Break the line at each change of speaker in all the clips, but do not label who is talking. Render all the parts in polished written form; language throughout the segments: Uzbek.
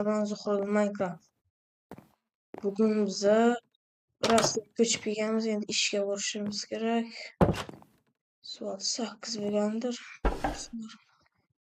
Zuhur Minecraft. Bugün bize rastlı ko'chib kelganmiz, endi ishga borishimiz kerak. Soat 8 bo'lgandir.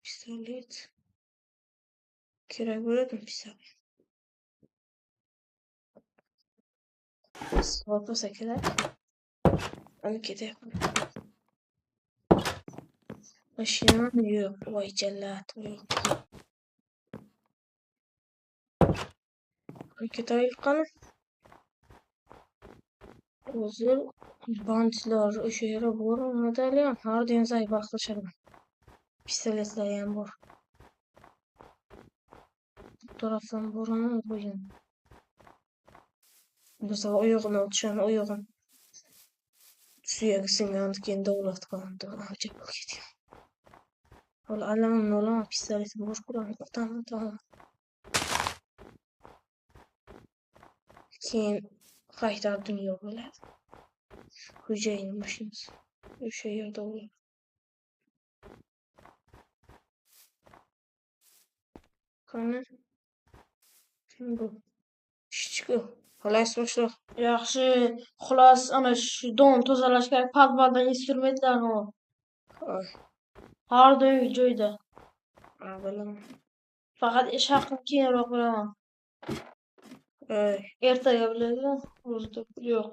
Pistolet. Kerak bo'ladimi pistolet? Soat bo'lsa kerak. Ana ketyapman. Mashinam yo'q. Voy jallat, yo'q. Ketaylik qani. O'zi banditlar o'sha yerga bormadimi? Har doim zaybaq qilishadi. Pistoletlar ham bor. Bu tarafdan boraman qo'ying. Mesela oyog'ini otishani, oyog'im suyagi singandi, keyin davlat qildi. Ajab bo'lib ketgan. Hali alamimni olaman, pistoletim bor qur'on. Tamam. Keyin qaytar dunyo bo'ladi. Xo'jayin mashinasi o'sha yerda bo'ladi. Qani? Kim bu? Ishchi-ku. Xolos boshliq.
Yaxshi, xolos ana shu don tozalash kerak, podvaldan instrumentlarni ol.
Ay,
Har doim joyda.
bilaman.
Faqat ish haqini keyinroq bilaman.
Ay,
Ertaga bilaman, hozirda yo'q.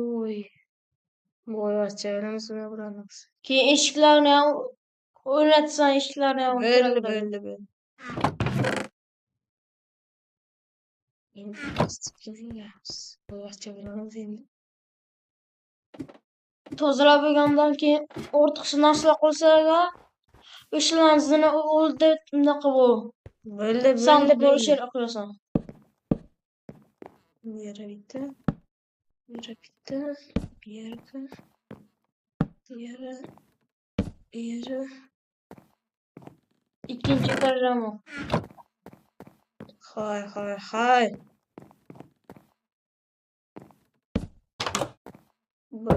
Oy. Bo'yvachcha bilamizmi bularni?
Keyin eshiklarni ham o'rnatsan, eshiklarni ham
Bo'ldi. Endi plastiklarimiz. Bo'yvachcha bilamiz endi.
Tozalab bo'lgandan keyin ortiqcha narsalar qolsa-da, o'shalarni zini o'ldi bunaqa bu.
Bo'ldi.
Sandiq bo'lish yer qo'yasan.
Bu yerga bitta. Bu yerga.
Ikkinchi etajami?
Hay. Bu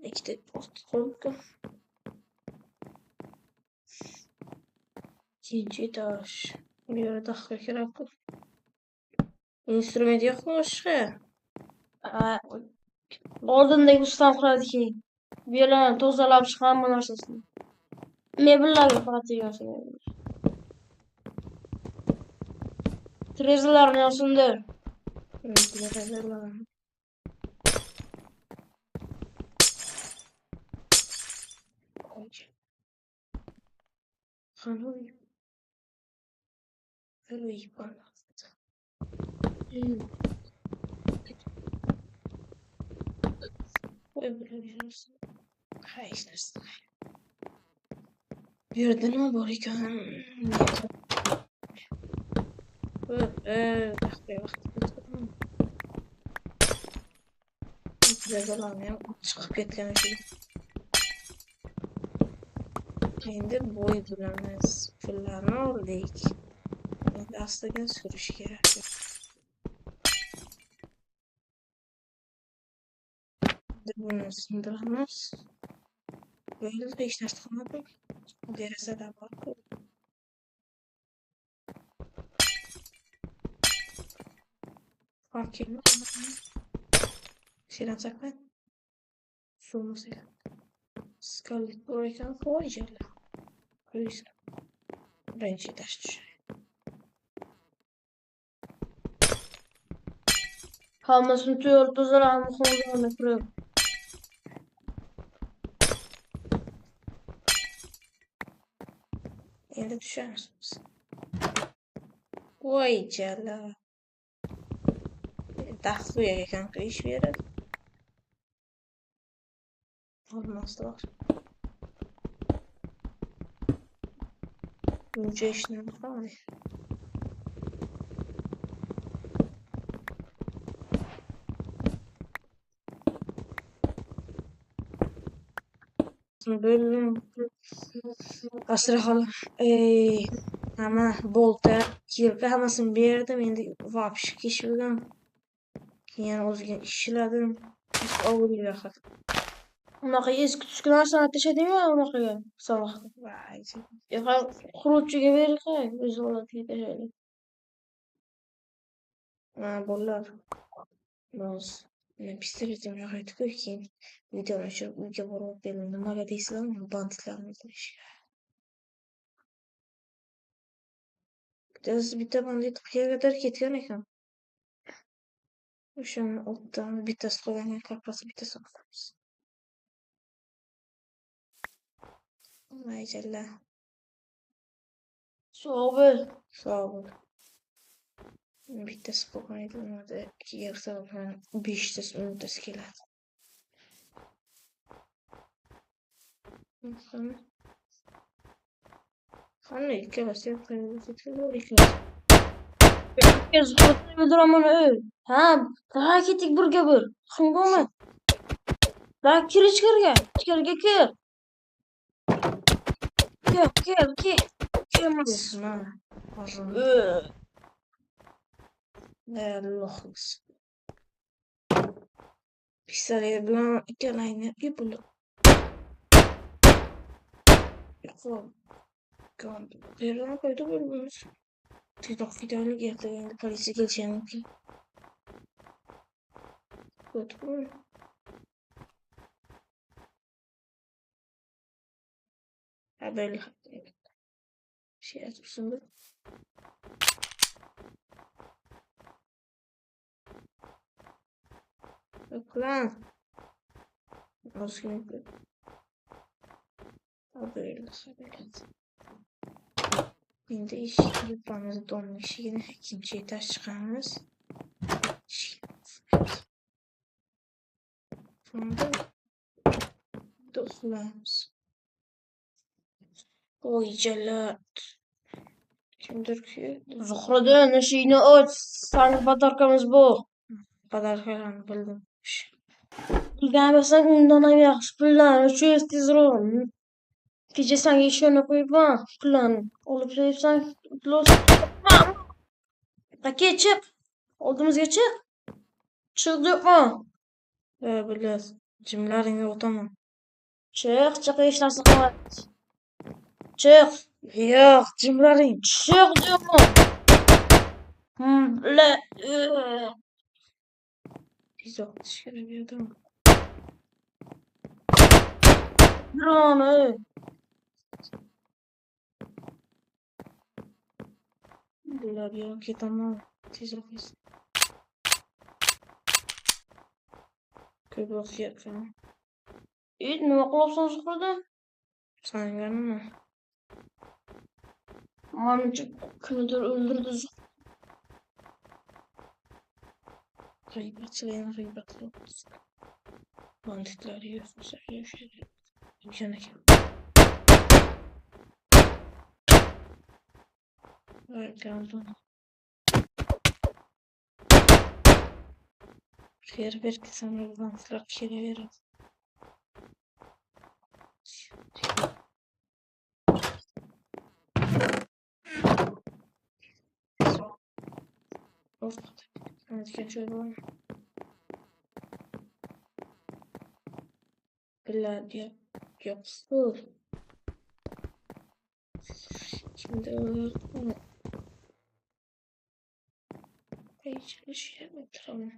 ikkita post qo'yibdi. Ikkinchi etaj. Bu yerda daxga kerak-ku. Instrument yo'qmi boshqa?
Oldindagi ustam qiladi keyin. Bu yerlarni tozalab hamma narsasini. Mebellarga faqat tegasiz. Trezlarni yo'sindir.
Bu yerda nima bor ekan? Chiqib ketgan shu. Endi bo'y bilamiz. Pullarni oldik. Endi astaga surish kerak. Buni sindiramiz. Bo'ldi, hech narsa qilmadim. Derazada bor-ku. Okey. Silan saklan. Suvni silan. Skallit bor ekan, qo'yinglar. Qo'yinglar. Birinchi tash tushadi.
Hammasini tozalab muhimligini ko'rib.
Endi tushamiz. Voy jala. Daxlu ekan ish beradi. Olmaslar. Buncha ishni qiladi. Bölüm Astraxol ama bolta kirpi hammasini berdim. Endi vapshi kesh bo'lgan. Keyin o'zga ishladim. Ovulga haq.
Unaqa eski narsani ateş edeymi unaqa sabahda.
Vay.
Yo'q, quruvchiga bering, o'zi oladi deydi.
Ha, bo'lar. Roz. Men pistoletim yo'q edi-ku, keyin videoni o'chirib uyga borib berdim. Nimaga deysizlarmi? Banditlarni o'ldirish. Bitta bandit qayerga qadar ketgan ekan. O'shani otdan bittasi qolgan, kapasi bittasi qolamiz. Mayjalla.
Sog' bo'l.
Sog' bo'l. Bittasi qolgan edi, unida 2 soat bilan 5 minutasi keladi. Qani ikkalasi ham qayerga ketdilar ikkalasi?
Zuhratni o'ldiraman. Ha, daha ketdik birga bir. Xingami? Da kir ichkariga. Ichkariga kir. Kir. Kirmas.
Mana. Hozir. Allohimiz. Pistolet bilan ikkalayni yupilib. Yo'q. Qayerdan paydo bo'libmiz? Tezroq videolik ertaga endi politsiya kelishi mumkin. Ko'rdingmi? Haberli şey yazmışsın bu. Yok lan. Nasıl yapıyor? Haberli. Şimdi iş yapmamız donmuş. Yine kimseye taş çıkarmaz. Sonra dostlarımız. Oy celat. Kimdir ki?
Zuhradan eşiğini aç. Sanki batarkamız bu.
Kadar falan bildim.
Bilganmisan undan ham yaxshi pullarni shu tezroq. Kecha senga ishona qo'yibman pullarni. Olib qo'yibsan. Aka chiq. Oldimizga chiq. Chiq deyapman.
Bilas. Jimlaringni o'taman.
Chiq hech narsa qilmaydi. Chiq.
Yo'q, jimlaring.
Chiq deyapman. Bile.
Tezroq tishga berdim.
Drone.
Bular yo'q, ketaman. Tezroq yesin. Ko'p o'qiyapman.
Nima qilyapsan Zuhradan?
Sanga nima?
Manimcha kimnidir o'ldirdi.
G'iybatchilarni g'iybatlab. Banditlar yursa yashaydi. Yana kim? Geldim. Ver ki sana banditlar kere verin. Of. Evet, geçiyorum. Gladio. Yok. Şimdi hiçbir şey yapmadım.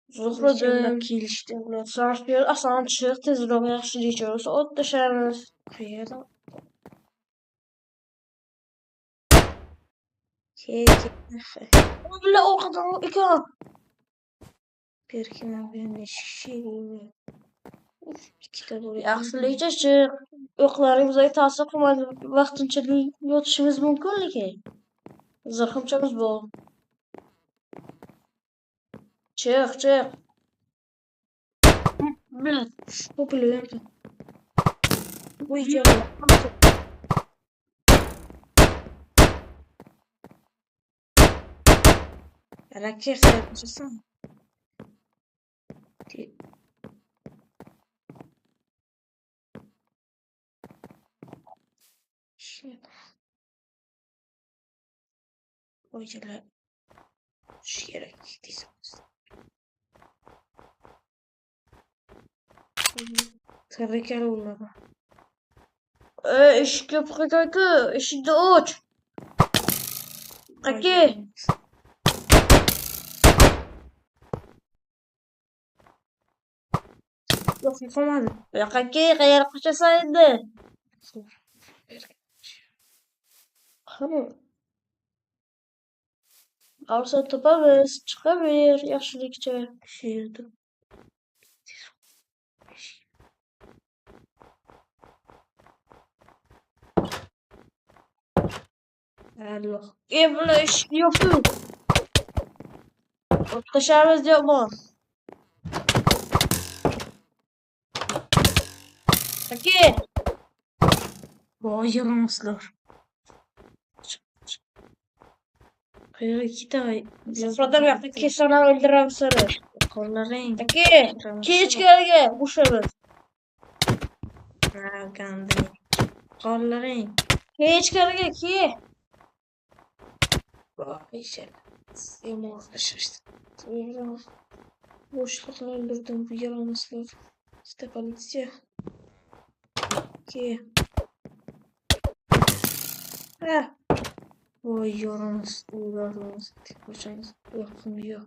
Zuhradan
Kelishdi ular.
sarf ber, asan chiq tezroq yaxshi deyishimiz. Ot tashlaymiz.
Qayerda? Ke.
Ular orqadan ekan.
Berkina ben şey. Ikkita bo'lib.
Yaxshilikcha chiq. O'qlaring bizga ta'sir qilmaydi. Vaqtinchalik yotishimiz mumkin lekin. Zirhimchamiz bor. Chiq. Bilat.
Popülerdi. Bu iyice. Raket yapmışsın. O yüzden şu yere gittiyse. Tehlikeli bunlar.
Eshik yopiq ekan-ku, eshikni och. Qaki.
Yo'q, yo'qolmadi.
Qaki, qayerga qochasan endi? Qani. Avsa topamiz, chiqaver, yaxshilikcha.
Sherdi. Alloh.
Bular eshik yo'q-ku. O'tkashamiz yo'qmi? Qaki.
Voy yaramaslar. Qayerga ketay?
Zafrodar yoqda kesana o'ldiramiz seni.
Qo'llaring.
Qaki, ichkariga qo'shamiz.
Gandhi. Qo'llaring.
Ichkariga ke.
Voy yomonlashishdi. Boshliqni o'ldirdim, bu yaramaslar. İşte politsiya. Ke. Ha. Voy yaramas, ularimiz. Ko'chamiz. Yo'qmi yo'q.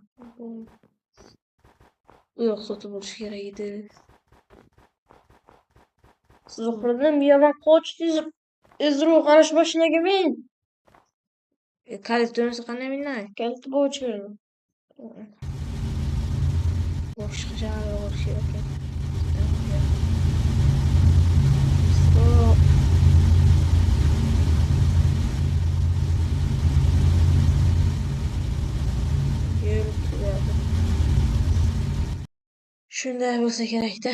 U yoq sotib olish kerak edi.
Zuhriddin bir yomon qochdingiz. Ezru qarash mashinaga min.
Kalit dönüyorsa qanday minay?
Kaliti bo'chir.
Boshqa shaharga borish kerak ekan. Shunday bo'lsa kerak-da.